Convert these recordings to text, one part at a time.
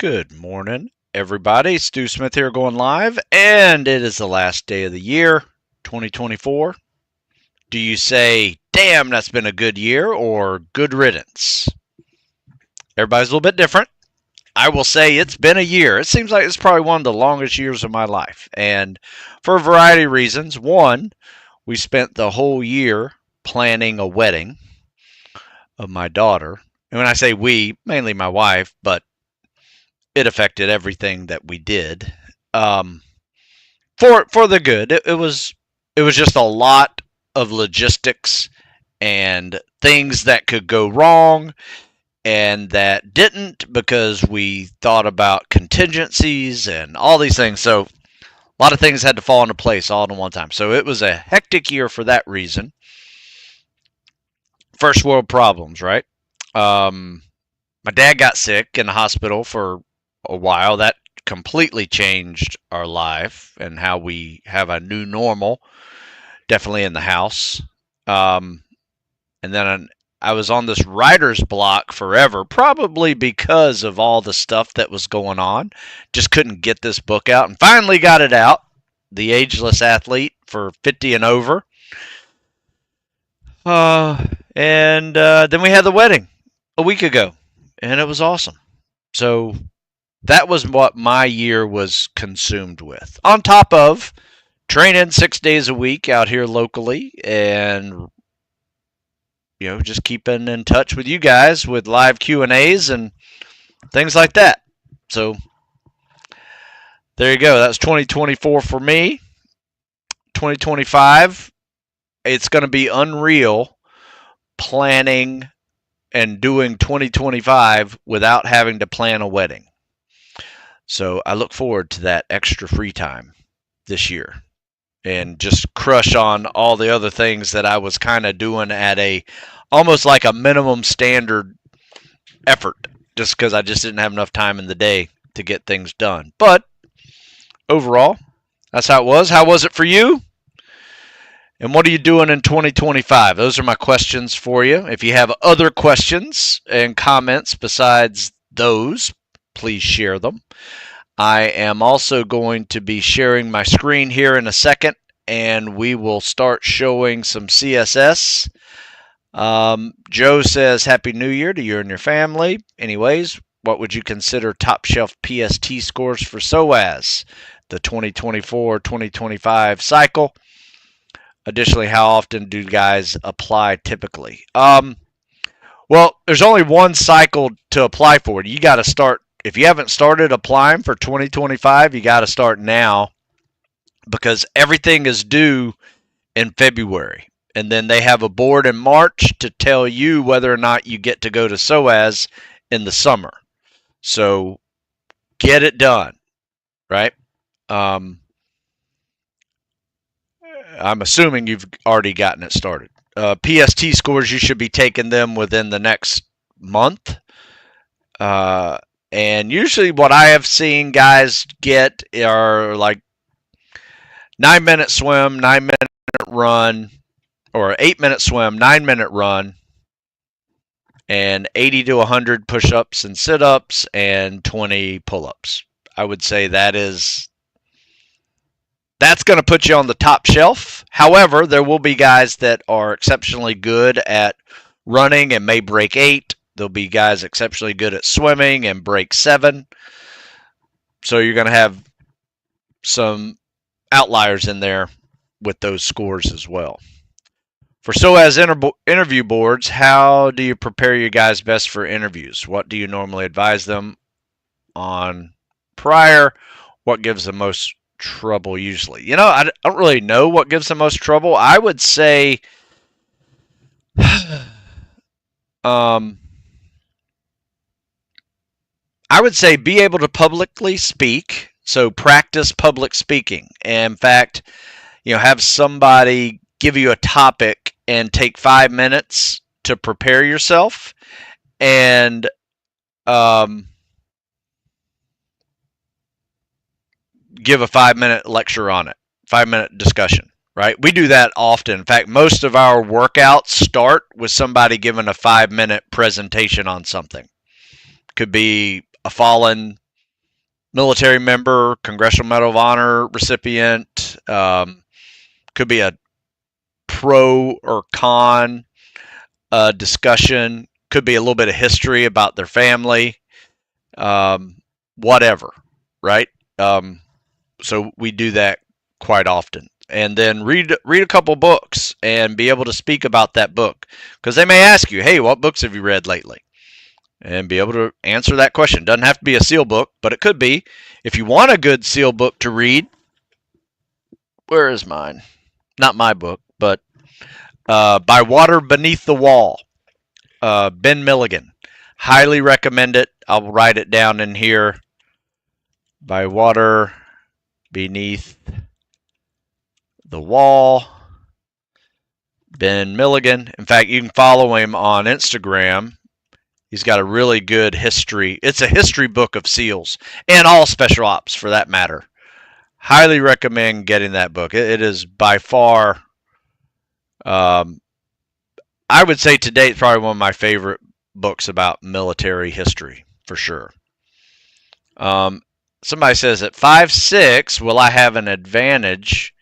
Good morning, everybody. Stu Smith here going live, and it is the last day of the year, 2024. Do you say, damn, that's been a good year, or good riddance? Everybody's a little bit different. I will say it's been a year. It seems like it's probably one of the longest years of my life, and for a variety of reasons. One, we spent the whole year planning a wedding of my daughter. And when I say we, mainly my wife, but it affected everything that we did for the good. It was just a lot of logistics and things that could go wrong and that didn't because we thought about contingencies and all these things. So a lot of things had to fall into place all at one time. So it was a hectic year for that reason. First world problems, right? My dad got sick in the hospital for a while. That completely changed our life and how we have a new normal, definitely in the house. And then I was on this writer's block forever, probably because of all the stuff that was going on. Just couldn't get this book out, and finally got it out, The Ageless Athlete for 50 and over. And then we had the wedding a week ago, and it was awesome. So that was what my year was consumed with. On top of training 6 days a week out here locally and just keeping in touch with you guys with live Q&As and things like that. So there you go. That's 2024 for me. 2025, it's going to be unreal planning and doing 2025 without having to plan a wedding. So I look forward to that extra free time this year and just crush on all the other things that I was kind of doing at almost like a minimum standard effort, just because I just didn't have enough time in the day to get things done. But overall, that's how it was. How was it for you? And what are you doing in 2025? Those are my questions for you. If you have other questions and comments besides those, please share them. I am also going to be sharing my screen here in a second, and we will start showing some CSS. Joe says, Happy New Year to you and your family. Anyways, what would you consider top shelf PST scores for SOAS, the 2024-2025 cycle? Additionally, how often do guys apply typically? Well, there's only one cycle to apply for. You got to start. If you haven't started applying for 2025, you got to start now because everything is due in February. And then they have a board in March to tell you whether or not you get to go to SOAS in the summer. So get it done, right? I'm assuming you've already gotten it started. PST scores, you should be taking them within the next month. And usually what I have seen guys get are like 9-minute swim, 9-minute run, or 8-minute swim, 9-minute run, and 80 to 100 push-ups and sit-ups, and 20 pull-ups. I would say that's going to put you on the top shelf. However, there will be guys that are exceptionally good at running and may break 8. There'll be guys exceptionally good at swimming and break 7. So you're going to have some outliers in there with those scores as well. For SOAS interview boards, how do you prepare your guys best for interviews? What do you normally advise them on prior? What gives the most trouble usually? I don't really know what gives the most trouble. I would say be able to publicly speak. So practice public speaking. And in fact, have somebody give you a topic and take 5 minutes to prepare yourself and give a 5-minute lecture on it, 5-minute discussion, right? We do that often. In fact, most of our workouts start with somebody giving a 5-minute presentation on something. Could be a fallen military member, Congressional Medal of Honor recipient, could be a pro or con discussion, could be a little bit of history about their family, whatever, right? Um, so we do that quite often. And then read a couple books and be able to speak about that book, because they may ask you, hey, what books have you read lately? And be able to answer that question. Doesn't have to be a SEAL book, but it could be. If you want a good SEAL book to read, where is mine? Not my book, but By Water Beneath the Wall, Ben Milligan. Highly recommend it. I'll write it down in here. By Water Beneath the Wall, Ben Milligan. In fact, you can follow him on Instagram. He's got a really good history. It's a history book of SEALs and all special ops for that matter. Highly recommend getting that book. It is by far, I would say today, it's probably one of my favorite books about military history for sure. Somebody says at 5'6", will I have an advantage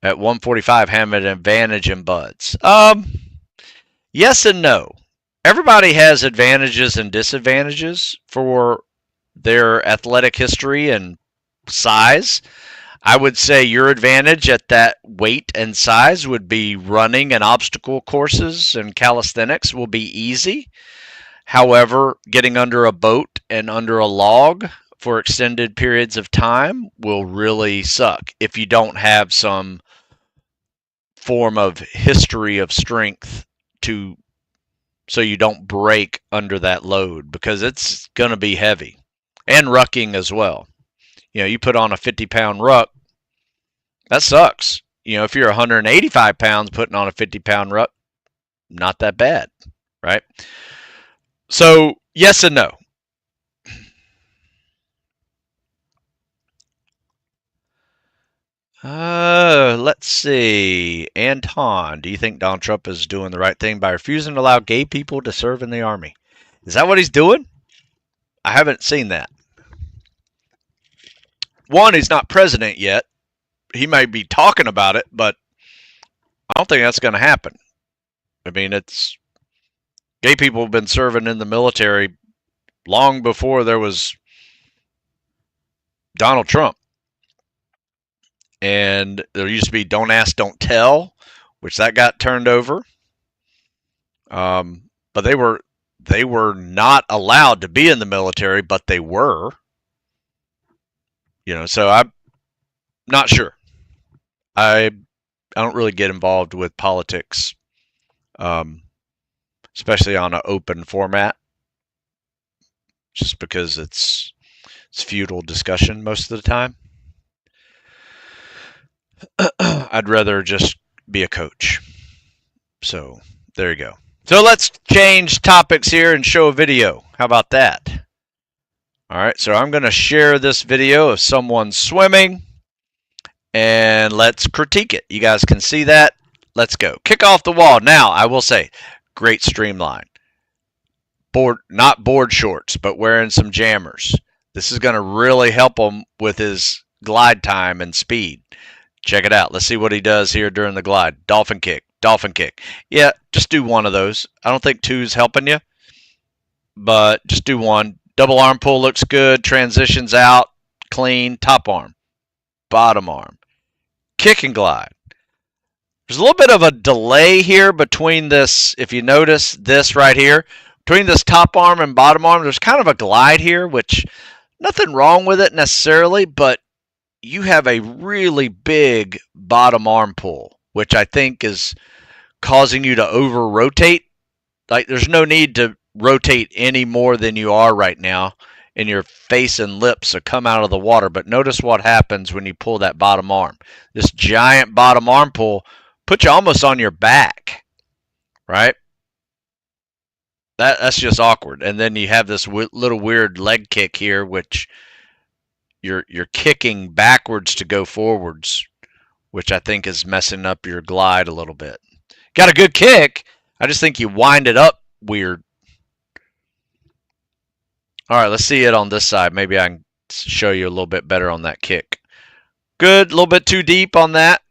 at 145? Have an advantage in buds? Yes and no. Everybody has advantages and disadvantages for their athletic history and size. I would say your advantage at that weight and size would be running and obstacle courses and calisthenics will be easy. However, getting under a boat and under a log for extended periods of time will really suck if you don't have some form of history of strength to so you don't break under that load, because it's going to be heavy. And rucking as well. You know, you put on a 50-pound ruck, that sucks. You know, if you're 185 pounds putting on a 50-pound ruck, not that bad, right? So, yes and no. Let's see. Anton, do you think Donald Trump is doing the right thing by refusing to allow gay people to serve in the Army? Is that what he's doing? I haven't seen that. One, he's not president yet. He may be talking about it, but I don't think that's going to happen. I mean, it's gay people have been serving in the military long before there was Donald Trump. And there used to be Don't Ask, Don't Tell, which that got turned over. But they were not allowed to be in the military, but they were. You know, so I'm not sure. I don't really get involved with politics, especially on an open format, just because it's futile discussion most of the time. I'd rather just be a coach. So there you go. So let's change topics here and show a video. How about that? All right, so I'm going to share this video of someone swimming, and let's critique it. You guys can see that. Let's go. Kick off the wall. Now, I will say, great streamline. Not board shorts, but wearing some jammers. This is going to really help him with his glide time and speed. Check it out. Let's see what he does here during the glide. Dolphin kick, dolphin kick. Yeah, just do one of those. I don't think two's helping you, but just do one. Double arm pull looks good. Transitions out, clean. Top arm, bottom arm. Kick and glide. There's a little bit of a delay here between this, if you notice this right here. Between this top arm and bottom arm, there's kind of a glide here, which nothing wrong with it necessarily, but you have a really big bottom arm pull, which I think is causing you to over rotate. Like, there's no need to rotate any more than you are right now, and your face and lips will come out of the water. But notice what happens when you pull that bottom arm. This giant bottom arm pull puts you almost on your back, right? That's just awkward. And then you have this little weird leg kick here, which you're kicking backwards to go forwards, which I think is messing up your glide a little bit. Got a good kick. I just think you wind it up weird. All right, let's see it on this side. Maybe I can show you a little bit better on that kick. Good, a little bit too deep on that.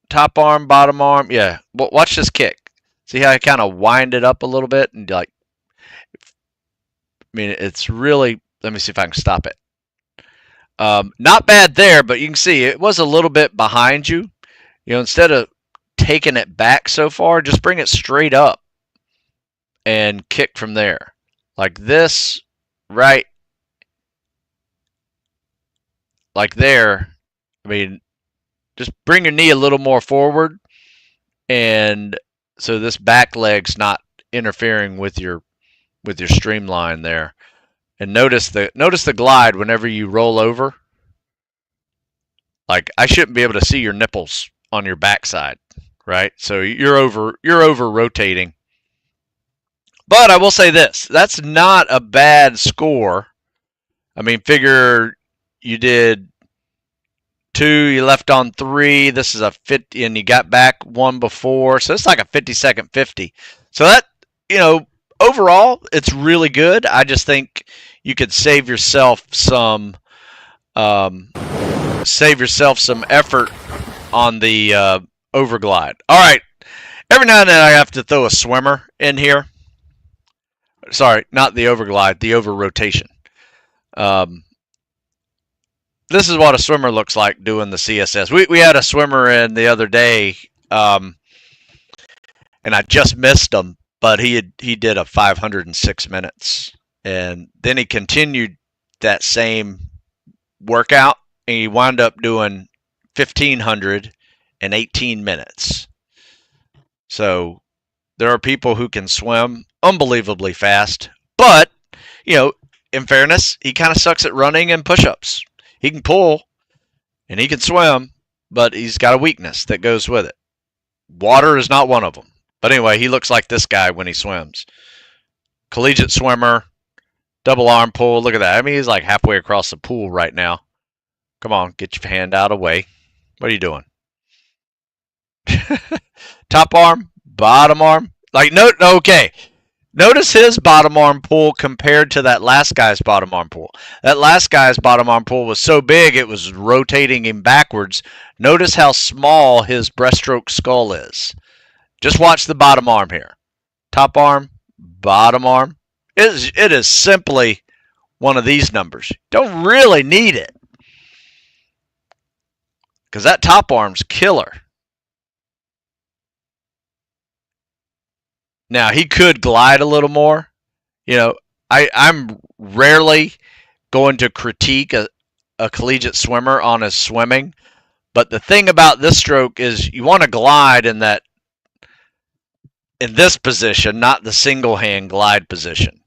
Top arm, bottom arm. Yeah, watch this kick. See how I kind of wind it up a little bit and like, I mean, it's really, let me see if I can stop it. Not bad there, but you can see it was a little bit behind you. You know, instead of taking it back so far, just bring it straight up and kick from there. Like this, right? Like there. I mean, just bring your knee a little more forward, and so this back leg's not interfering with your streamline there. And notice the glide whenever you roll over. Like I shouldn't be able to see your nipples on your backside, right? So you're over rotating. But I will say this, that's not a bad score. I mean, figure you did 2, you left on 3, this is a 50, and you got back 1 before, so it's like a 50-second 50. So that, you know, overall, it's really good. I just think you could save yourself some effort on the overglide. All right, every now and then I have to throw a swimmer in here. Sorry, not the overglide, the over rotation. This is what a swimmer looks like doing the CSS. We had a swimmer in the other day, and I just missed him, but he did a 506 minutes, and then he continued that same workout, and he wound up doing 1,518 minutes. So there are people who can swim unbelievably fast, but, you know, in fairness, he kind of sucks at running and push-ups. He can pull and he can swim, but he's got a weakness that goes with it. Water is not one of them. But anyway, he looks like this guy when he swims. Collegiate swimmer, double arm pull. Look at that. I mean, he's like halfway across the pool right now. Come on, get your hand out of the way. What are you doing? Top arm, bottom arm. Like, no, okay. Notice his bottom arm pull compared to that last guy's bottom arm pull. That last guy's bottom arm pull was so big it was rotating him backwards. Notice how small his breaststroke skull is. Just watch the bottom arm here. Top arm, bottom arm. It is simply one of these numbers. Don't really need it, because that top arm's killer. Now, he could glide a little more. You know, I'm rarely going to critique a collegiate swimmer on his swimming, but the thing about this stroke is you want to glide in this position, not the single hand glide position.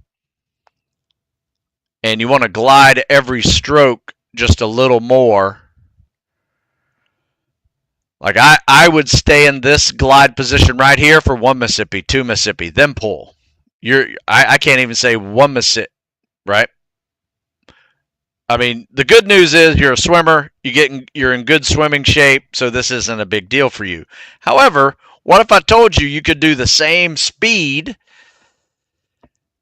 And you want to glide every stroke just a little more. Like I would stay in this glide position right here for 1 Mississippi, 2 Mississippi, then pull. I can't even say 1 Mississippi, right? I mean, the good news is you're a swimmer, you're in good swimming shape, so this isn't a big deal for you. However, what if I told you could do the same speed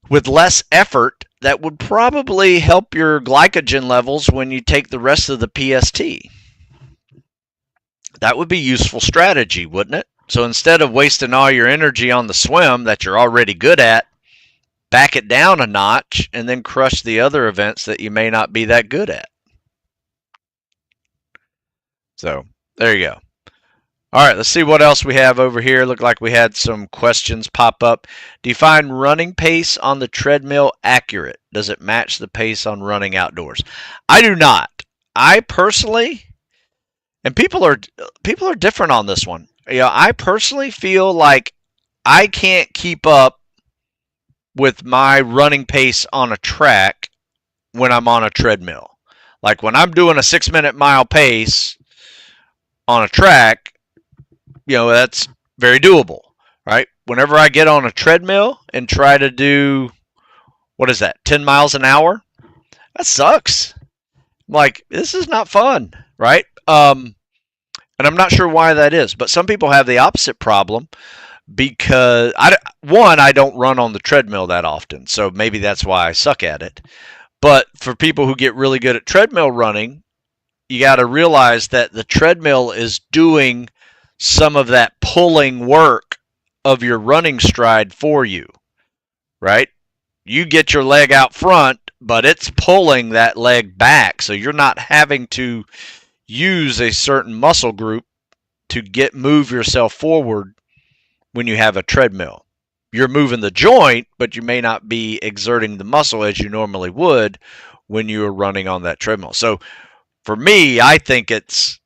with less effort? That would probably help your glycogen levels when you take the rest of the PST. That would be useful strategy, wouldn't it? So instead of wasting all your energy on the swim that you're already good at, back it down a notch and then crush the other events that you may not be that good at. So there you go. All right, let's see what else we have over here. Looked like we had some questions pop up. Do you find running pace on the treadmill accurate? Does it match the pace on running outdoors? I do not. I personally, and people are different on this one. You know, I personally feel like I can't keep up with my running pace on a track when I'm on a treadmill. Like when I'm doing a 6-minute mile pace on a track, you know, that's very doable, right? Whenever I get on a treadmill and try to do, 10 miles an hour? That sucks. I'm like, this is not fun, right? And I'm not sure why that is, but some people have the opposite problem because, I don't run on the treadmill that often, so maybe that's why I suck at it. But for people who get really good at treadmill running, you got to realize that the treadmill is doing some of that pulling work of your running stride for you, right? You get your leg out front, but it's pulling that leg back. So you're not having to use a certain muscle group to move yourself forward when you have a treadmill. You're moving the joint, but you may not be exerting the muscle as you normally would when you are running on that treadmill. So for me, I think it's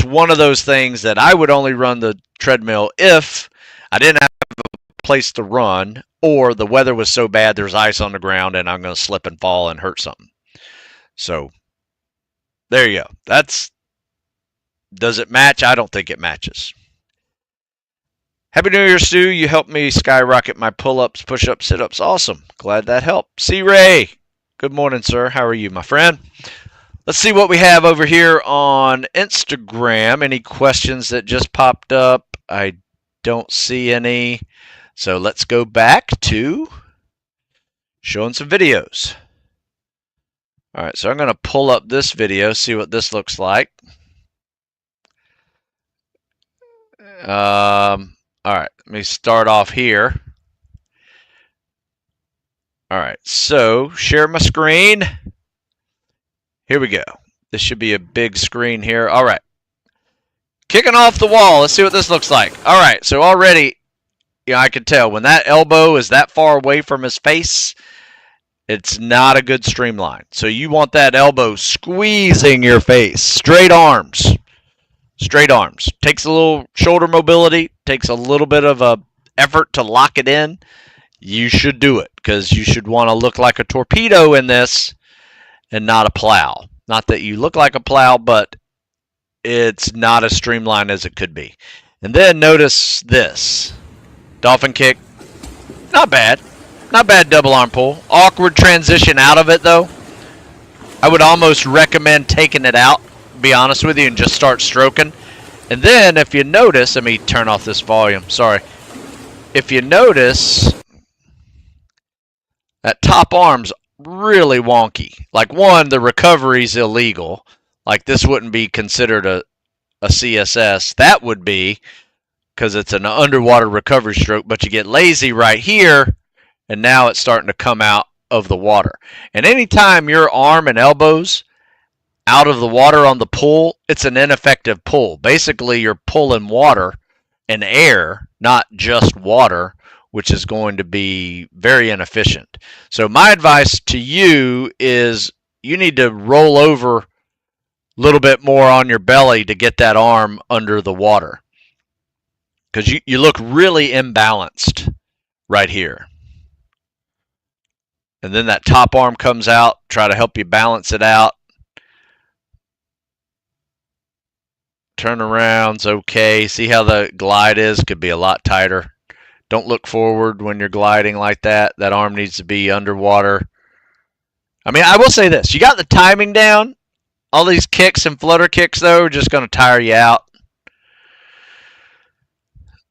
one of those things that I would only run the treadmill if I didn't have a place to run, or the weather was so bad there's ice on the ground and I'm going to slip and fall and hurt something. So there you go. Does it match? I don't think it matches. Happy New Year, Stu. You helped me skyrocket my pull-ups, push-ups, sit-ups. Awesome. Glad that helped. C-Ray. Good morning, sir. How are you, my friend? Let's see what we have over here on Instagram. Any questions that just popped up? I don't see any. So let's go back to showing some videos. All right, so I'm going to pull up this video, see what this looks like. All right, let me start off here. All right, so share my screen. Here we go. This should be a big screen here. All right. Kicking off the wall. Let's see what this looks like. All right, so already, I can tell when that elbow is that far away from his face, it's not a good streamline. So you want that elbow squeezing your face. Straight arms. Straight arms. Takes a little shoulder mobility, takes a little bit of a effort to lock it in. You should do it because you should want to look like a torpedo in this and not a plow. Not that you look like a plow, but it's not as streamlined as it could be. And then notice this. Dolphin kick. Not bad. Not bad double arm pull. Awkward transition out of it, though. I would almost recommend taking it out, be honest with you, and just start stroking. And then if you notice, let me turn off this volume, sorry. If you notice, that top arm's really wonky. Like one, the recovery's illegal. Like this wouldn't be considered a CSS. That would be, because it's an underwater recovery stroke, but you get lazy right here, and now it's starting to come out of the water. And anytime your arm and elbows out of the water on the pull, it's an ineffective pull. Basically, you're pulling water and air, not just water, which is going to be very inefficient. So my advice to you is you need to roll over a little bit more on your belly to get that arm under the water, because you look really imbalanced right here. And then that top arm comes out, try to help you balance it out. Turnaround's okay. See how the glide is? Could be a lot tighter. Don't look forward when you're gliding like that. That arm needs to be underwater. I mean, I will say this. You got the timing down. All these kicks and flutter kicks, though, are just going to tire you out.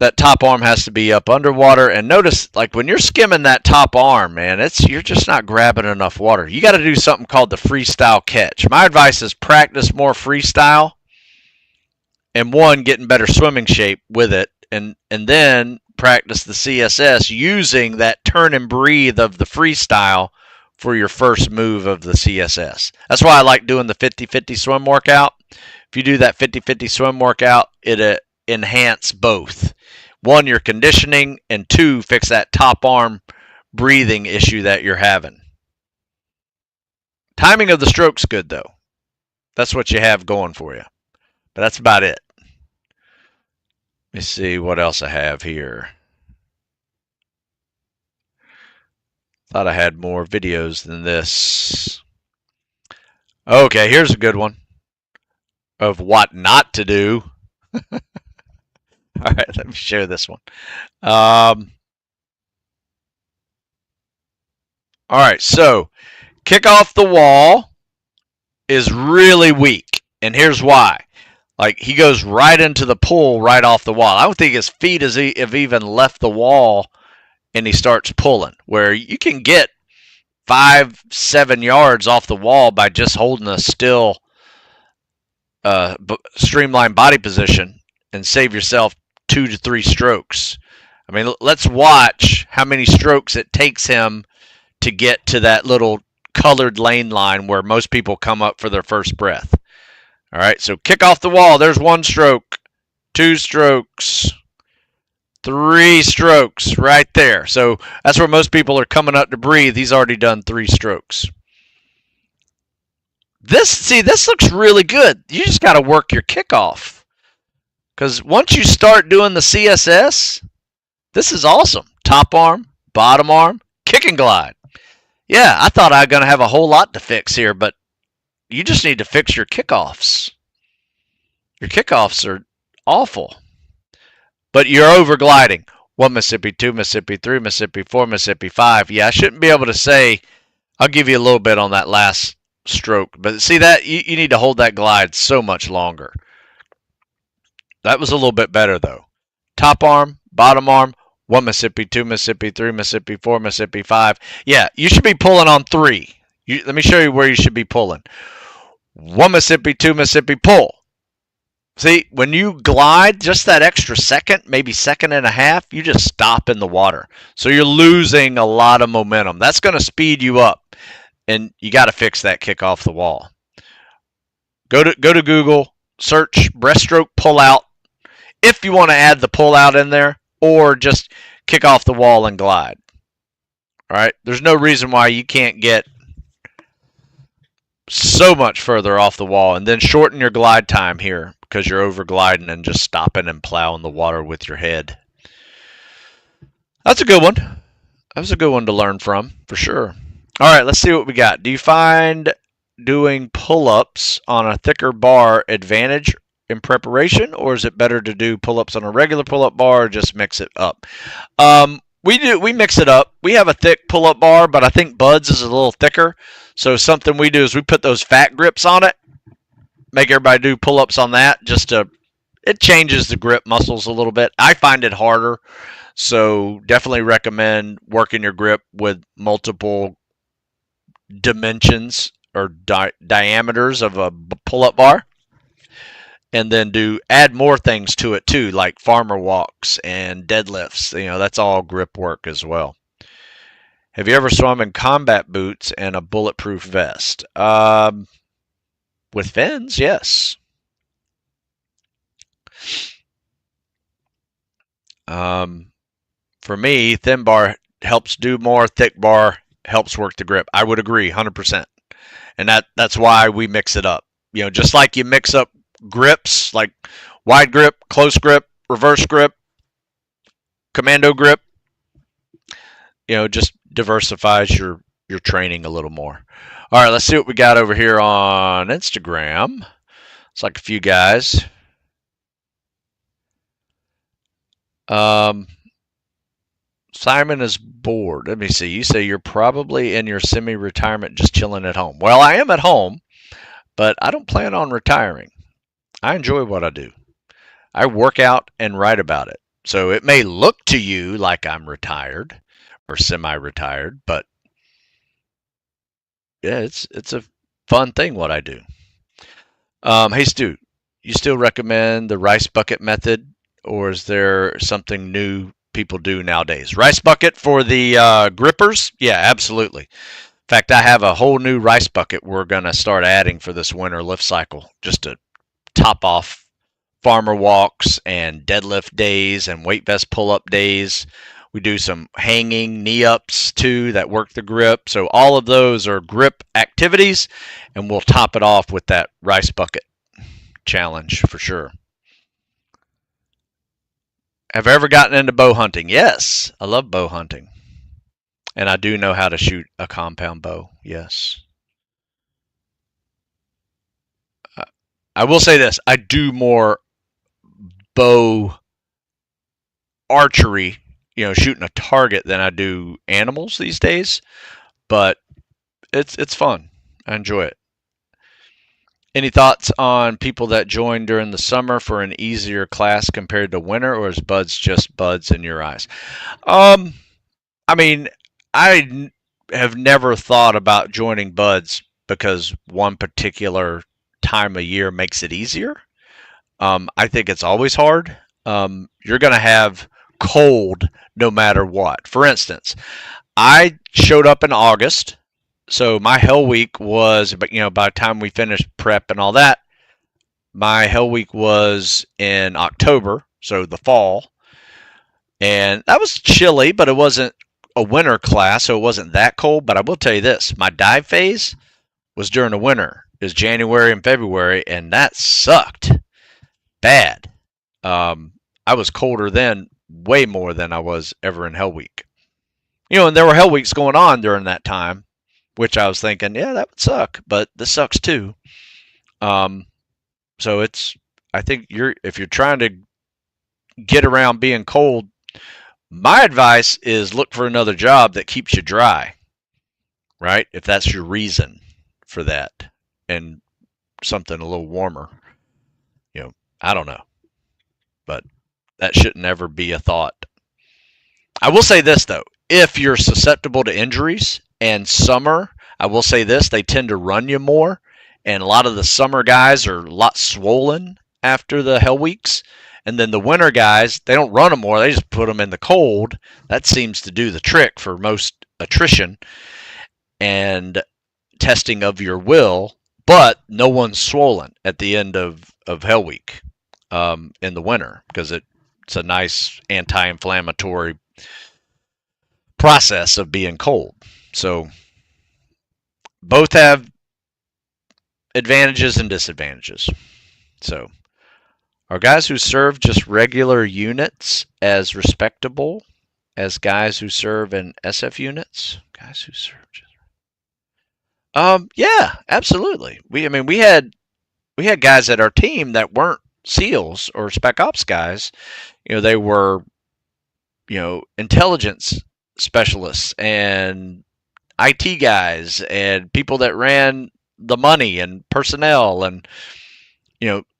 That top arm has to be up underwater. And notice, like, when you're skimming that top arm, man, you're just not grabbing enough water. You got to do something called the freestyle catch. My advice is practice more freestyle. And one, get in better swimming shape with it. And then practice the CSS using that turn and breathe of the freestyle for your first move of the CSS. That's why I like doing the 50-50 swim workout. If you do that 50-50 swim workout, it enhance both. One, your conditioning, and two, fix that top arm breathing issue that you're having. Timing of the stroke's good, though. That's what you have going for you. But that's about it. Let me see what else I have here. Thought I had more videos than this. Okay, here's a good one of what not to do. All right, let me share this one. All right, so kick off the wall is really weak, and here's why. Like, he goes right into the pull right off the wall. I don't think his feet have even left the wall, and he starts pulling, where you can get 5, 7 yards off the wall by just holding a still streamlined body position and save yourself 2 to 3 strokes. I mean, let's watch how many strokes it takes him to get to that little colored lane line where most people come up for their first breath. All right, so kick off the wall. There's 1 stroke, 2 strokes, 3 strokes right there. So that's where most people are coming up to breathe. He's already done 3 strokes. This looks really good. You just got to work your kickoff. Because once you start doing the CSS, this is awesome. Top arm, bottom arm, kick and glide. Yeah, I thought I was going to have a whole lot to fix here, but you just need to fix your kickoffs. Your kickoffs are awful. But you're over gliding. 1 Mississippi, 2 Mississippi, 3 Mississippi, 4 Mississippi, 5. Yeah, I shouldn't be able to say, I'll give you a little bit on that last stroke. But see that, you need to hold that glide so much longer. That was a little bit better though. Top arm, bottom arm, 1 Mississippi, 2 Mississippi, 3 Mississippi, 4 Mississippi, 5. Yeah, you should be pulling on 3. Let me show you where you should be pulling. 1 Mississippi, 2 Mississippi, pull. See, when you glide just that extra second, maybe second and a half, you just stop in the water. So you're losing a lot of momentum. That's going to speed you up, and you got to fix that kick off the wall. Go to Google, search breaststroke pullout if you want to add the pullout in there, or just kick off the wall and glide. All right, there's no reason why you can't get so much further off the wall, and then shorten your glide time here because you're over gliding and just stopping and plowing the water with your head. That's a good one. That was a good one to learn from, for sure. All right, let's see what we got. Do you find doing pull-ups on a thicker bar advantage in preparation, or is it better to do pull-ups on a regular pull-up bar or just mix it up? We mix it up. We have a thick pull-up bar, but I think Bud's is a little thicker. So something we do is we put those fat grips on it, make everybody do pull-ups on that, it changes the grip muscles a little bit. I find it harder, so definitely recommend working your grip with multiple dimensions or diameters of a pull-up bar. And then add more things to it too, like farmer walks and deadlifts. That's all grip work as well. Have you ever swum in combat boots and a bulletproof vest? With fins, yes. For me, thin bar helps do more, thick bar helps work the grip. I would agree 100%. And that's why we mix it up. Just like you mix up grips, like wide grip, close grip, reverse grip, commando grip, just diversifies your training a little more. All right, let's see what we got over here on Instagram. It's like a few guys. Simon is bored. Let me see. You say you're probably in your semi-retirement just chilling at home. Well, I am at home, but I don't plan on retiring. I enjoy what I do. I work out and write about it. So it may look to you like I'm retired or semi-retired, but yeah, it's a fun thing what I do. Hey Stu, you still recommend the rice bucket method, or is there something new people do nowadays? Rice bucket for the grippers? Yeah, absolutely. In fact, I have a whole new rice bucket we're going to start adding for this winter lift cycle, just to top off farmer walks and deadlift days and weight vest pull-up days. We do some hanging knee ups too that work the grip. So all of those are grip activities, and we'll top it off with that rice bucket challenge for sure. Have I ever gotten into bow hunting? Yes, I love bow hunting. And I do know how to shoot a compound bow, yes. I will say this, I do more bow archery, shooting a target than I do animals these days, but it's fun. I enjoy it. Any thoughts on people that join during the summer for an easier class compared to winter, or is buds just buds in your eyes? I mean, I have never thought about joining buds because one particular time of year makes it easier. I think it's always hard. You're going to have cold no matter what. For instance, I showed up in August, so my hell week was, by the time we finished prep and all that, my hell week was in October, so the fall, and that was chilly, but it wasn't a winter class, so it wasn't that cold. But I will tell you this: my dive phase was during the winter, is January and February, and that sucked bad. I was colder then, way more than I was ever in Hell Week. And there were Hell Weeks going on during that time, which I was thinking, yeah, that would suck, but this sucks too. So I think if you're trying to get around being cold, my advice is look for another job that keeps you dry, right? If that's your reason for that, and something a little warmer. I don't know, but that shouldn't ever be a thought. I will say this though, if you're susceptible to injuries, and summer, I will say this, they tend to run you more, and a lot of the summer guys are a lot swollen after the hell weeks, and then the winter guys, they don't run them more, they just put them in the cold. That seems to do the trick for most attrition and testing of your will, but no one's swollen at the end of hell week in the winter, because it's a nice anti-inflammatory process of being cold. So both have advantages and disadvantages. So are guys who serve just regular units as respectable as guys who serve in SF units? Guys who serve just yeah, absolutely. We had guys at our team that weren't SEALs or Spec Ops guys. They were, intelligence specialists and IT guys and people that ran the money and personnel and,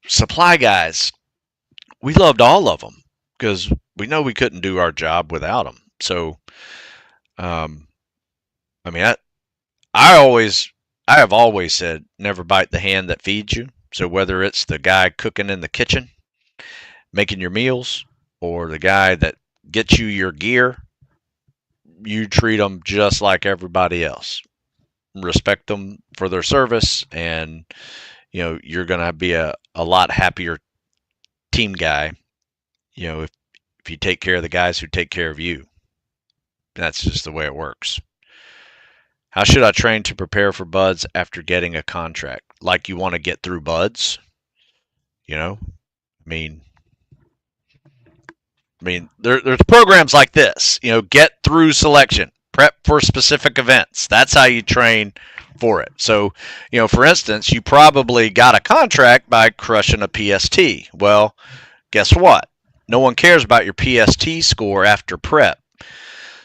supply guys. We loved all of them because we know we couldn't do our job without them. So, I have always said never bite the hand that feeds you. So whether it's the guy cooking in the kitchen, making your meals, or the guy that gets you your gear, you treat them just like everybody else. Respect them for their service, and you're going to be a lot happier team guy, if you take care of the guys who take care of you. That's just the way it works. How should I train to prepare for buds after getting a contract? Like you want to get through buds? There's programs like this. Get through selection, prep for specific events. That's how you train for it. So, for instance, you probably got a contract by crushing a PST. Well, guess what? No one cares about your PST score after prep.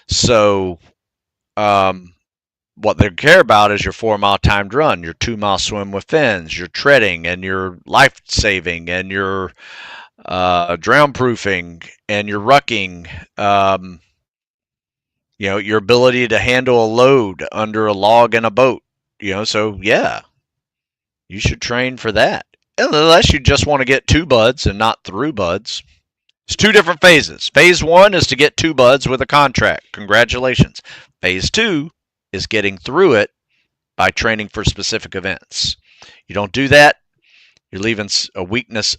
So, what they care about is your 4-mile timed run, your 2-mile swim with fins, your treading, and your life saving, and your drown proofing, and your rucking. Your ability to handle a load under a log in a boat. So yeah, you should train for that. Unless you just want to get 2 buds and not through buds. It's 2 different phases. Phase 1 is to get 2 buds with a contract. Congratulations. Phase 2 is getting through it by training for specific events. You don't do that, you're leaving a weakness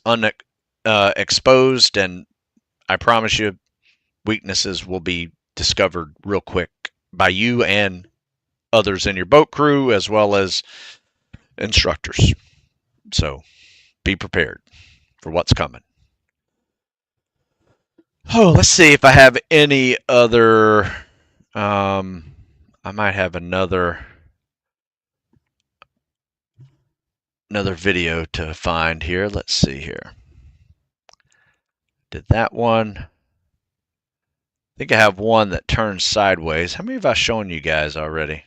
exposed, and I promise you, weaknesses will be discovered real quick by you and others in your boat crew, as well as instructors. So be prepared for what's coming. Oh, let's see if I have any other. I might have another video to find here. Let's see here. Did that one. I think I have one that turns sideways. How many have I shown you guys already?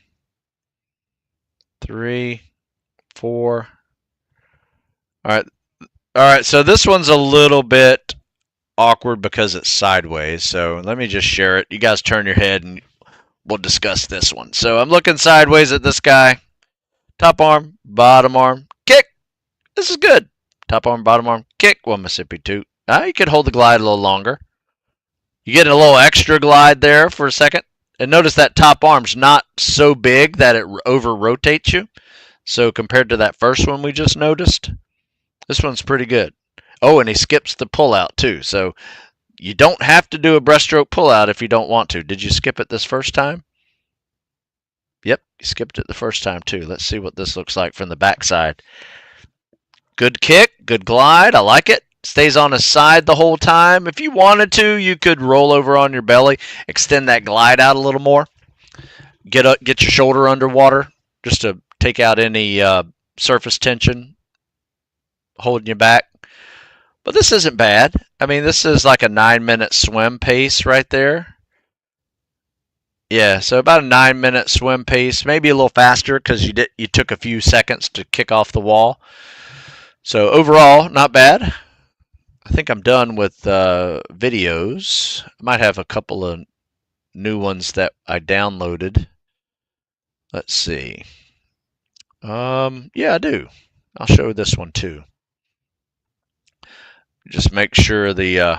3, 4. All right. So this one's a little bit awkward because it's sideways. So let me just share it. You guys turn your head and we'll discuss this one. So I'm looking sideways at this guy. Top arm, bottom arm, kick. This is good. Top arm, bottom arm, kick. 1 Mississippi 2. You could hold the glide a little longer. You get a little extra glide there for a second. And notice that top arm's not so big that it over rotates you. So compared to that first one we just noticed, this one's pretty good. Oh, and he skips the pullout too. So you don't have to do a breaststroke pullout if you don't want to. Did you skip it this first time? Yep, you skipped it the first time too. Let's see what this looks like from the backside. Good kick, good glide. I like it. Stays on his side the whole time. If you wanted to, you could roll over on your belly, extend that glide out a little more. Get your shoulder underwater just to take out any surface tension holding you back. But this isn't bad. I mean, this is like a 9-minute swim pace right there. Yeah, so about a 9-minute swim pace, maybe a little faster because you took a few seconds to kick off the wall. So overall, not bad. I think I'm done with videos. I might have a couple of new ones that I downloaded. Let's see. Yeah, I do. I'll show this one too. Just make sure the all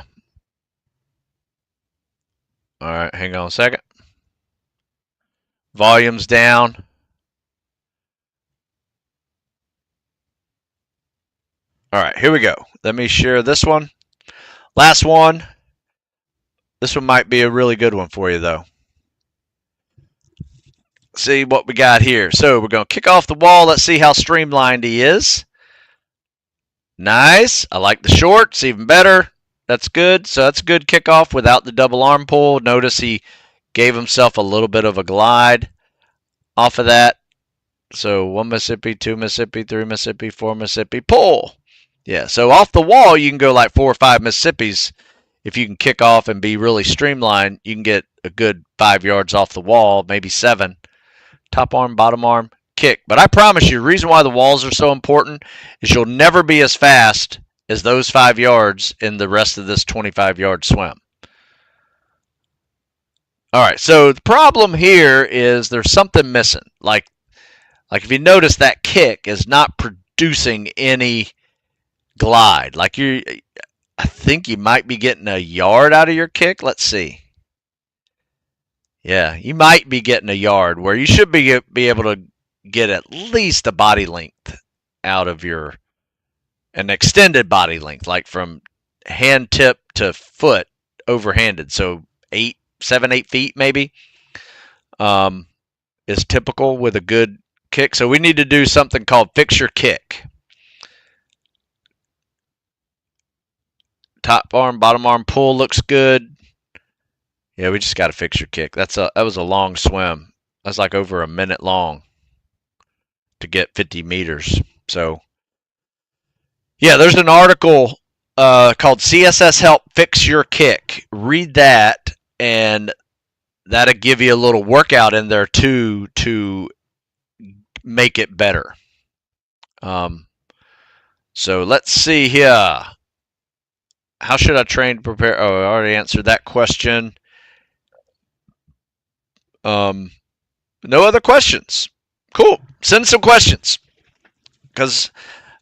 right, hang on a second. Volume's down. All right, here we go. Let me share this one. Last one. This one might be a really good one for you, though. See what we got here. So we're going to kick off the wall. Let's see how streamlined he is. Nice. I like the shorts even better. That's good. So that's a good kickoff without the double arm pull. Notice he gave himself a little bit of a glide off of that. So 1 Mississippi, 2 Mississippi, 3 Mississippi, 4 Mississippi, pull. Yeah, so off the wall, you can go like 4 or 5 Mississippis. If you can kick off and be really streamlined, you can get a good 5 yards off the wall, maybe 7. Top arm, bottom arm, kick. But I promise you, the reason why the walls are so important is you'll never be as fast as those 5 yards in the rest of this 25-yard swim. All right, so the problem here is there's something missing. Like if you notice, that kick is not producing any glide. I think you might be getting a yard out of your kick. Let's see. Yeah, you might be getting a yard where you should be able to get at least a body length out of an extended body length, like from hand tip to foot overhanded. So 7, 8 feet maybe is typical with a good kick. So we need to do something called fix your kick. Top arm, bottom arm pull looks good. Yeah, we just got to fix your kick. That was a long swim. That's like over a minute long to get 50 meters. So, yeah, there's an article called CSS Help Fix Your Kick. Read that, and that'll give you a little workout in there too to make it better. So let's see here. How should I train to prepare? Oh, I already answered that question. No other questions. Cool. Send some questions because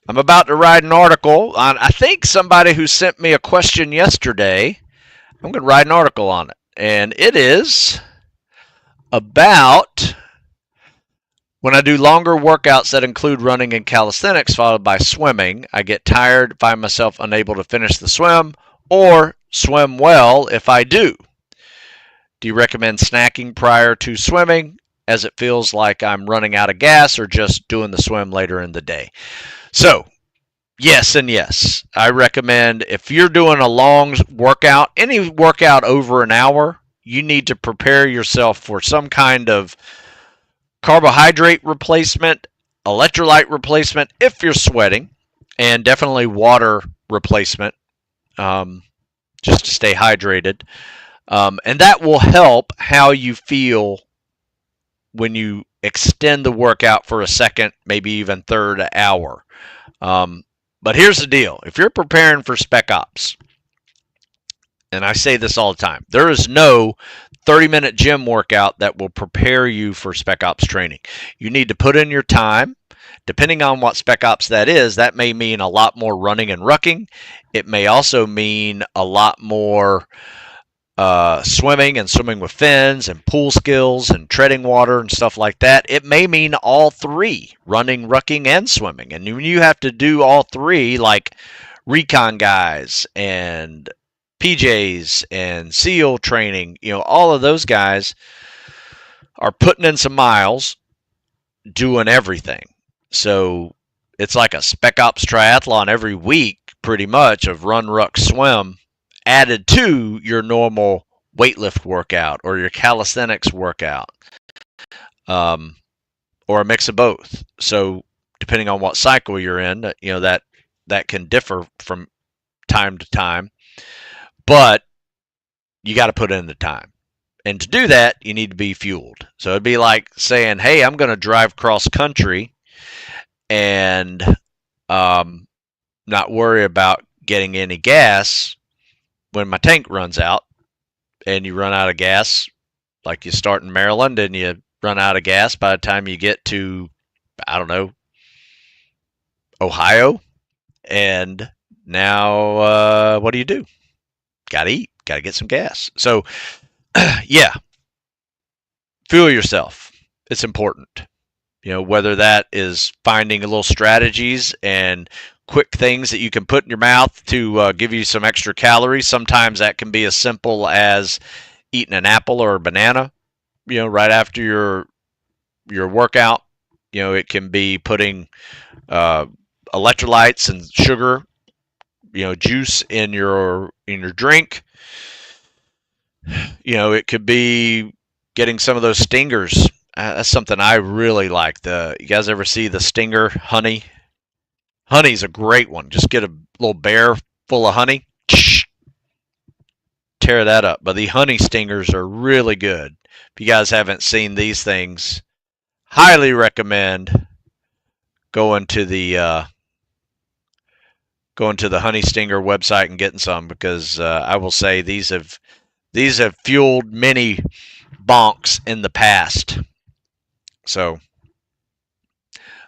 I'm about to write an article on, I think, somebody who sent me a question yesterday. I'm going to write an article on it. And it is about when I do longer workouts that include running and calisthenics followed by swimming, I get tired, find myself unable to finish the swim, or swim well if I do. Do you recommend snacking prior to swimming as it feels like I'm running out of gas, or just doing the swim later in the day? So, yes and yes. I recommend if you're doing a long workout, any workout over an hour, you need to prepare yourself for some kind of carbohydrate replacement, electrolyte replacement if you're sweating, and definitely water replacement just to stay hydrated. And that will help how you feel when you extend the workout for a second, maybe even third hour. But here's the deal. If you're preparing for Spec Ops, and I say this all the time, there is no 30-minute gym workout that will prepare you for Spec Ops training. You need to put in your time. Depending on what Spec Ops that is, that may mean a lot more running and rucking. It may also mean a lot more swimming and swimming with fins and pool skills and treading water and stuff like that. It may mean all three, running, rucking, and swimming. And when you have to do all three, like recon guys and PJs and SEAL training, all of those guys are putting in some miles, doing everything. So it's like a Spec Ops triathlon every week, pretty much, of run, ruck, swim, added to your normal weightlift workout or your calisthenics workout, or a mix of both. So depending on what cycle you're in, that can differ from time to time, but you got to put in the time. And to do that, you need to be fueled. So it'd be like saying, hey, I'm going to drive cross country and not worry about getting any gas when my tank runs out. And you run out of gas, like you start in Maryland and you run out of gas by the time you get to, I don't know, Ohio. And now what do? Got to eat, got to get some gas. So, yeah, fuel yourself. It's important. Whether that is finding a little strategies and quick things that you can put in your mouth to give you some extra calories. Sometimes that can be as simple as eating an apple or a banana, right after your workout. It can be putting electrolytes and sugar, juice in your drink. It could be getting some of those stingers. That's something I really like. You guys ever see the stinger honey? Honey's a great one. Just get a little bear full of honey. Tear that up. But the honey stingers are really good. If you guys haven't seen these things, highly recommend going to the honey stinger website and getting some, because I will say these have fueled many bonks in the past. So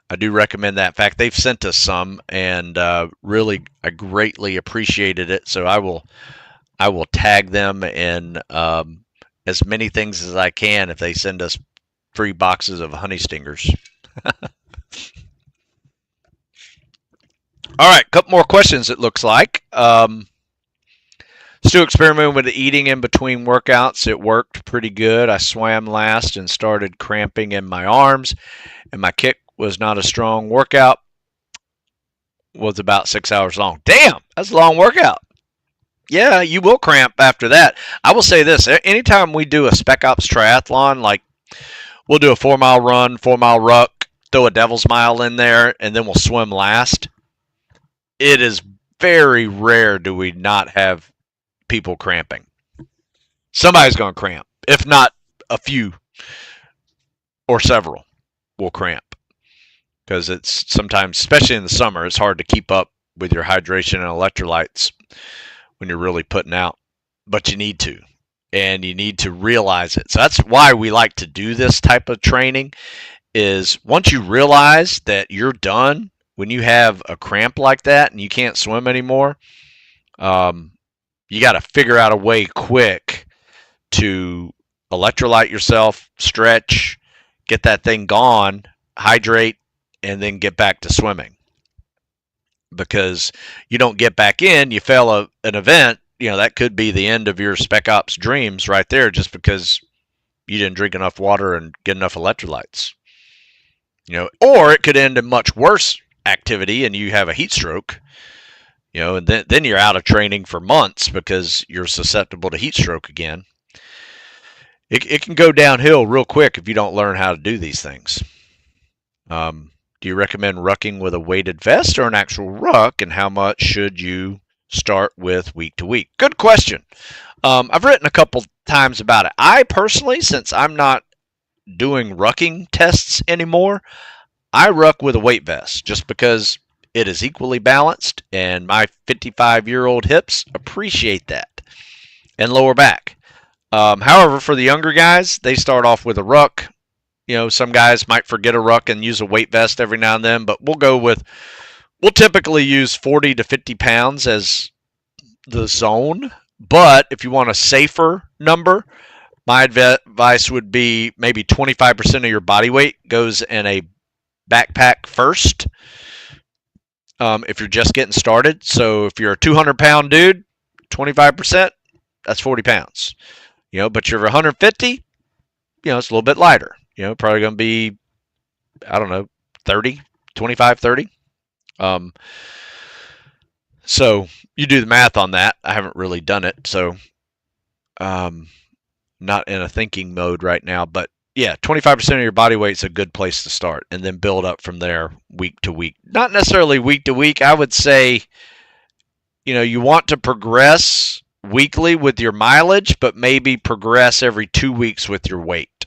I do recommend that. In fact, they've sent us some, and really, I greatly appreciated it. So I will tag them in as many things as I can if they send us free boxes of honey stingers. All right, couple more questions. It looks like. Still experimenting with the eating in between workouts. It worked pretty good. I swam last and started cramping in my arms, and my kick was not a strong workout. Was about 6 hours long. Damn, that's a long workout. Yeah, you will cramp after that. I will say this. Anytime we do a Spec Ops triathlon, like we'll do a 4-mile run, 4-mile ruck, throw a devil's mile in there, and then we'll swim last. It is very rare do we not have people cramping. Somebody's going to cramp. If not a few or several will cramp. Because it's sometimes, especially in the summer, it's hard to keep up with your hydration and electrolytes when you're really putting out. But you need to. And you need to realize it. So that's why we like to do this type of training, is once you realize that you're done, when you have a cramp like that and you can't swim anymore, you got to figure out a way quick to electrolyte yourself, stretch, get that thing gone, hydrate, and then get back to swimming. Because you don't get back in, you fail an event, that could be the end of your Spec Ops dreams right there, just because you didn't drink enough water and get enough electrolytes. Or it could end in much worse activity and you have a heat stroke. And then you're out of training for months because you're susceptible to heat stroke again. It can go downhill real quick if you don't learn how to do these things. Do you recommend rucking with a weighted vest or an actual ruck, and how much should you start with week to week? Good question. I've written a couple times about it. I personally, since I'm not doing rucking tests anymore, I ruck with a weight vest just because it is equally balanced, and my 55-year-old hips appreciate that, and lower back. However, for the younger guys, they start off with a ruck. Some guys might forget a ruck and use a weight vest every now and then, but we'll typically use 40 to 50 pounds as the zone. But if you want a safer number, my advice would be maybe 25% of your body weight goes in a backpack first. If you're just getting started. So if you're a 200-pound dude, 25%, that's 40 pounds. But you're 150, it's a little bit lighter. Probably going to be, I don't know, 30, 25, 30. So you do the math on that. I haven't really done it, so not in a thinking mode right now. But yeah, 25% of your body weight is a good place to start, and then build up from there week to week. Not necessarily week to week. I would say, you want to progress weekly with your mileage, but maybe progress every 2 weeks with your weight.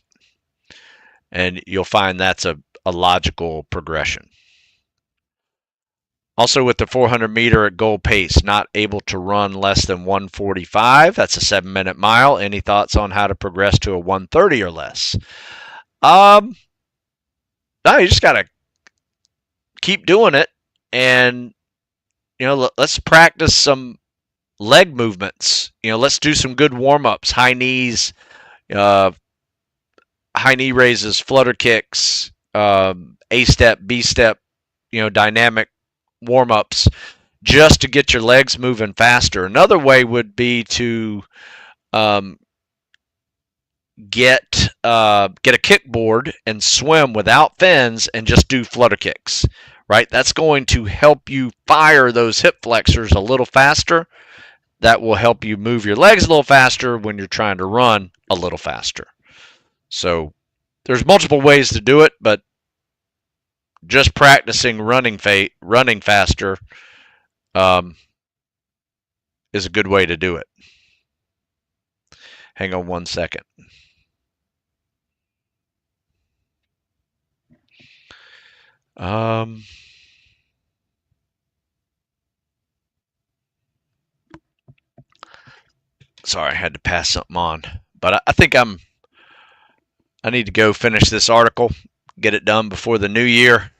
And you'll find that's a logical progression. Also, with the 400 meter at goal pace, not able to run less than 145. That's a 7-minute mile. Any thoughts on how to progress to a 130 or less? No, you just got to keep doing it. And, let's practice some leg movements. Let's do some good warm-ups, high knees, high knee raises, flutter kicks, A-step, B-step, dynamic warm-ups, just to get your legs moving faster. Another way would be to get a kickboard and swim without fins and just do flutter kicks, right? That's going to help you fire those hip flexors a little faster. That will help you move your legs a little faster when you're trying to run a little faster. So there's multiple ways to do it, but just practicing running faster is a good way to do it. Hang on one second. Sorry, I had to pass something on, but I think I need to go finish this article, get it done before the new year.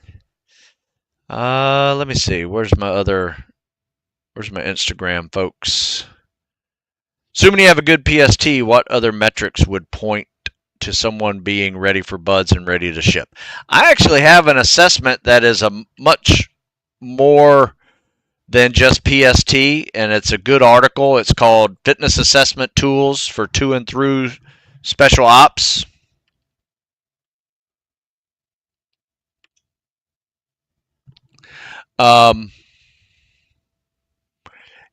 Let me see. Where's my Instagram, folks? Assuming you have a good PST, what other metrics would point to someone being ready for buds and ready to ship? I actually have an assessment that is a much more than just PST, and it's a good article. It's called Fitness Assessment Tools for To and Through Special Ops. And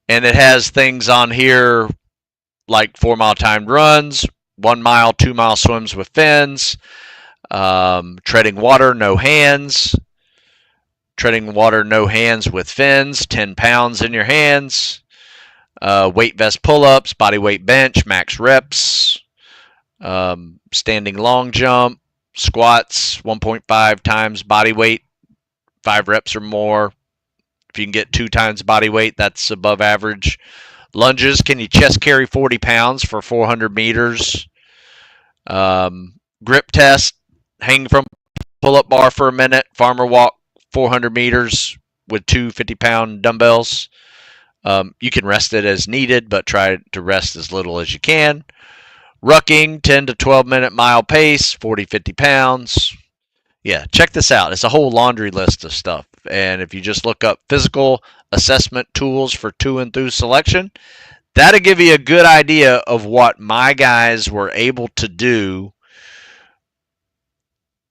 it has things on here like 4-mile timed runs, 1 mile, 2 mile swims with fins, treading water, no hands, treading water, no hands with fins, 10 pounds in your hands, weight vest pull-ups, body weight bench, max reps, standing long jump, squats, 1.5 times body weight, 5 reps or more. If you can get 2 times body weight, that's above average. Lunges, can you chest carry 40 pounds for 400 meters? Grip test, hang from pull-up bar for a minute, farmer walk 400 meters with 2 50-pound dumbbells. You can rest it as needed, but try to rest as little as you can. Rucking, 10 to 12-minute mile pace, 40, 50 pounds. Yeah, check this out. It's a whole laundry list of stuff. And if you just look up physical assessment tools for To and Through selection, that'll give you a good idea of what my guys were able to do.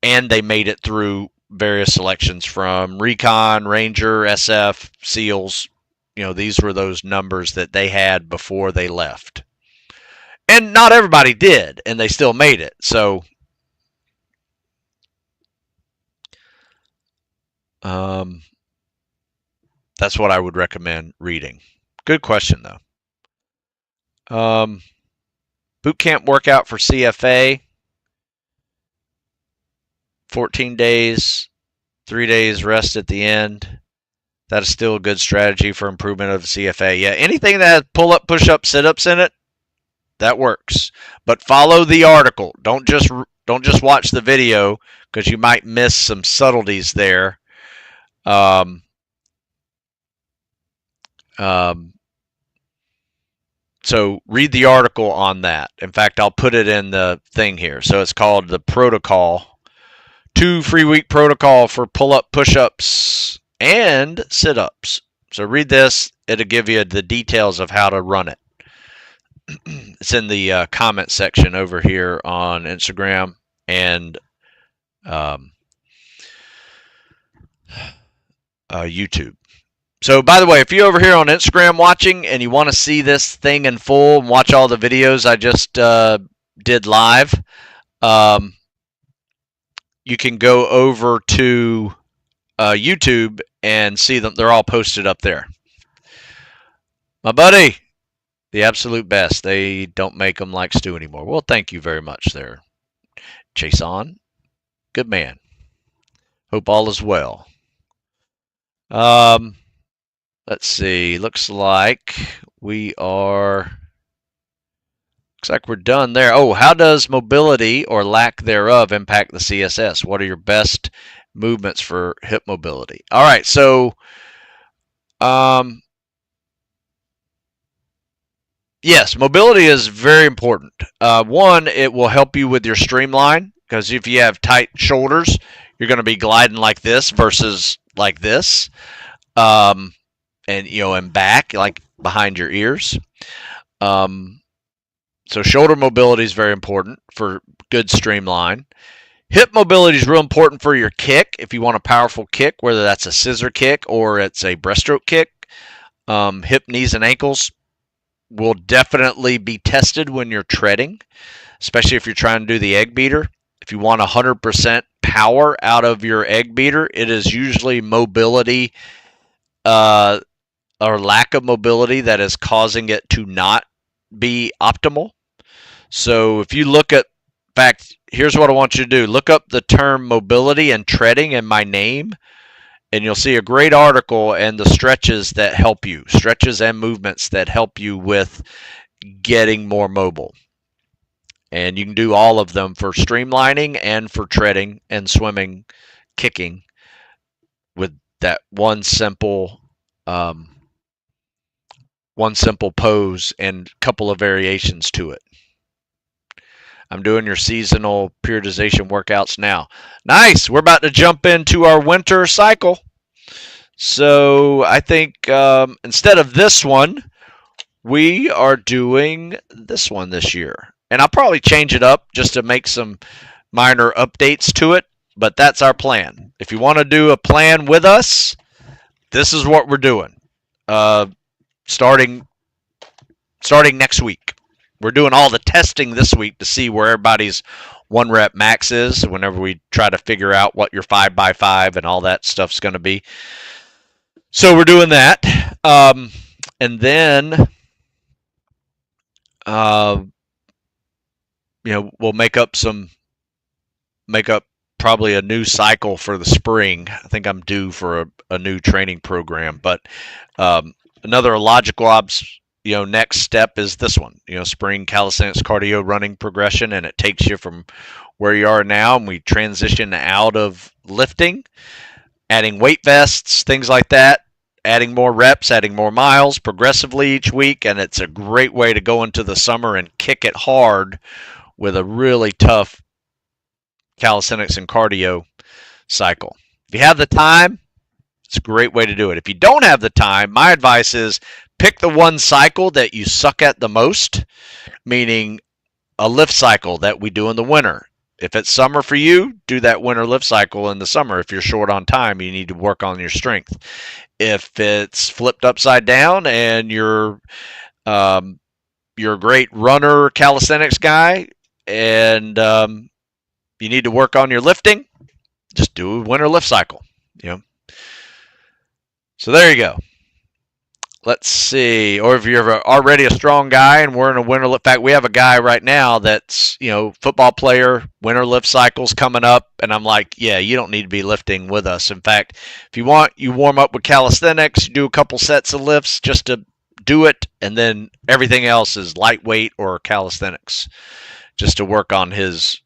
And they made it through various selections from Recon, Ranger, SF, SEALs. These were those numbers that they had before they left. And not everybody did, and they still made it. So that's what I would recommend reading. Good question, though. Boot camp workout for CFA. 14 days, 3 days rest at the end. That is still a good strategy for improvement of CFA. Yeah, anything that has pull-up, push-up, sit-ups in it, That works. But follow the article. Don't just watch the video because you might miss some subtleties there. Um, um, so read the article on that. In fact, I'll put it in the thing here. So it's called the protocol. 2 free week protocol for pull-up, push-ups, and sit-ups. So read this. It'll give you the details of how to run it. It's in the comment section over here on Instagram and YouTube. So, by the way, if you're over here on Instagram watching and you want to see this thing in full and watch all the videos I just did live, you can go over to YouTube and see them. They're all posted up there. My buddy, the absolute best. They don't make them like Stu anymore. Well, thank you very much there, Jason. Good man. Hope all is well. Let's see. Looks like we're done there. Oh, how does mobility or lack thereof impact the CSS? What are your best movements for hip mobility? All right, so yes, mobility is very important. One, it will help you with your streamline because if you have tight shoulders, you're going to be gliding like this versus like this, and and back like behind your ears. So shoulder mobility is very important for good streamline. Hip mobility is real important for your kick. If you want a powerful kick, whether that's a scissor kick or it's a breaststroke kick, hip, knees, and ankles will definitely be tested when you're treading, especially if you're trying to do the egg beater. If you want 100% power out of your egg beater, it is usually mobility or lack of mobility that is causing it to not be optimal. So if you look at, in fact, here's what I want you to do. Look up the term mobility and treading in my name, and you'll see a great article and the stretches that help you, stretches and movements that help you with getting more mobile. And you can do all of them for streamlining and for treading and swimming, kicking with that one simple pose and a couple of variations to it. I'm doing your seasonal periodization workouts now. Nice. We're about to jump into our winter cycle. So I think instead of this one, we are doing this one this year. And I'll probably change it up just to make some minor updates to it. But that's our plan. If you want to do a plan with us, this is what we're doing. Starting next week. We're doing all the testing this week to see where everybody's 1 rep max is whenever we try to figure out what your 5x5 and all that stuff's going to be. So we're doing that. And then, we'll make up probably a new cycle for the spring. I think I'm due for a new training program, but another logical next step is this one, spring calisthenics cardio running progression, and it takes you from where you are now, and we transition out of lifting, adding weight vests, things like that, adding more reps, adding more miles progressively each week, and it's a great way to go into the summer and kick it hard with a really tough calisthenics and cardio cycle. If you have the time, it's a great way to do it. If you don't have the time, my advice is pick the one cycle that you suck at the most, meaning a lift cycle that we do in the winter. If it's summer for you, do that winter lift cycle in the summer. If you're short on time, you need to work on your strength. If it's flipped upside down and you're a great runner, calisthenics guy, and you need to work on your lifting, just do a winter lift cycle. So there you go. Let's see. Or if you're already a strong guy and we're in a winter lift. In fact, we have a guy right now that's, football player, winter lift cycles coming up. And I'm like, yeah, you don't need to be lifting with us. In fact, if you want, you warm up with calisthenics, do a couple sets of lifts just to do it, and then everything else is lightweight or calisthenics, just to work on his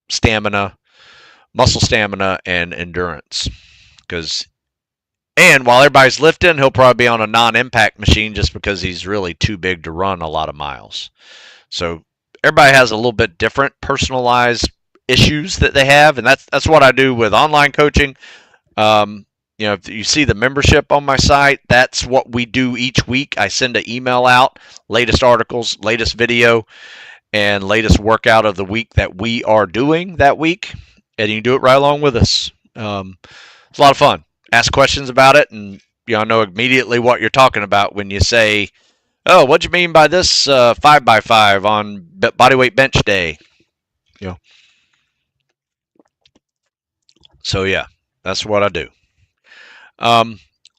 stamina, muscle stamina, and endurance. And while everybody's lifting, he'll probably be on a non-impact machine just because he's really too big to run a lot of miles. So everybody has a little bit different personalized issues that they have, and that's what I do with online coaching. If you see the membership on my site, that's what we do each week. I send an email out, latest articles, latest video, and latest workout of the week that we are doing that week, and you can do it right along with us. It's a lot of fun. Ask questions about it, and I know immediately what you're talking about when you say, "Oh, what do you mean by this 5x5 on bodyweight bench day?" So yeah, that's what I do.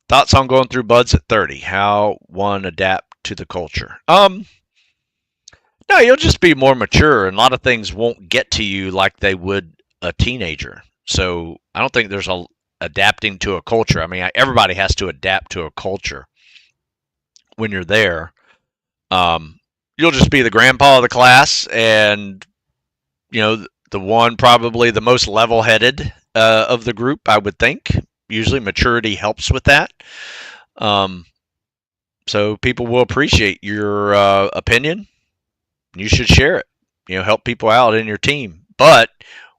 Thoughts on going through buds at 30? How one adapt to the culture? No, you'll just be more mature, and a lot of things won't get to you like they would a teenager. So I don't think there's adapting to a culture. I mean, everybody has to adapt to a culture when you're there. You'll just be the grandpa of the class, and the one probably the most level-headed of the group, I would think. Usually maturity helps with that. So people will appreciate your opinion. You should share it. Help people out in your team. But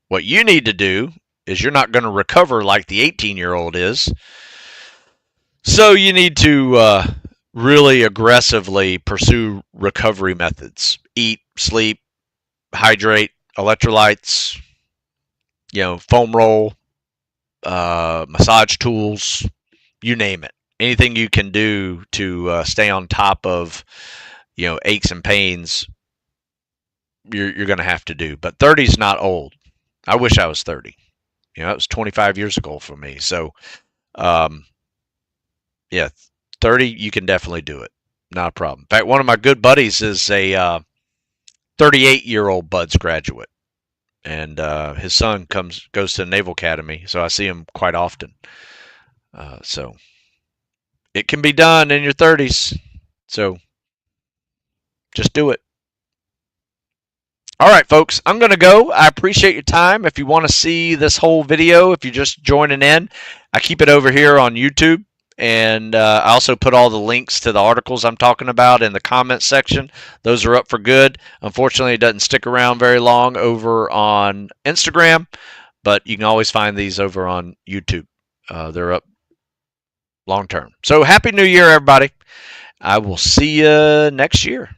what you need to do is you're not going to recover like the 18-year-old is. So you need to really aggressively pursue recovery methods. Eat, sleep, hydrate, electrolytes, foam roll, massage tools, you name it. Anything you can do to stay on top of, aches and pains, you're going to have to do. But 30 is not old. I wish I was 30. That was 25 years ago for me. So, 30, you can definitely do it. Not a problem. In fact, one of my good buddies is a 38-year-old BUD/S graduate. And his son goes to the Naval Academy, so I see him quite often. So it can be done in your 30s. So just do it. All right, folks, I'm going to go. I appreciate your time. If you want to see this whole video, if you're just joining in, I keep it over here on YouTube. And I also put all the links to the articles I'm talking about in the comments section. Those are up for good. Unfortunately, it doesn't stick around very long over on Instagram, but you can always find these over on YouTube. They're up long term. So happy New Year, everybody. I will see you next year.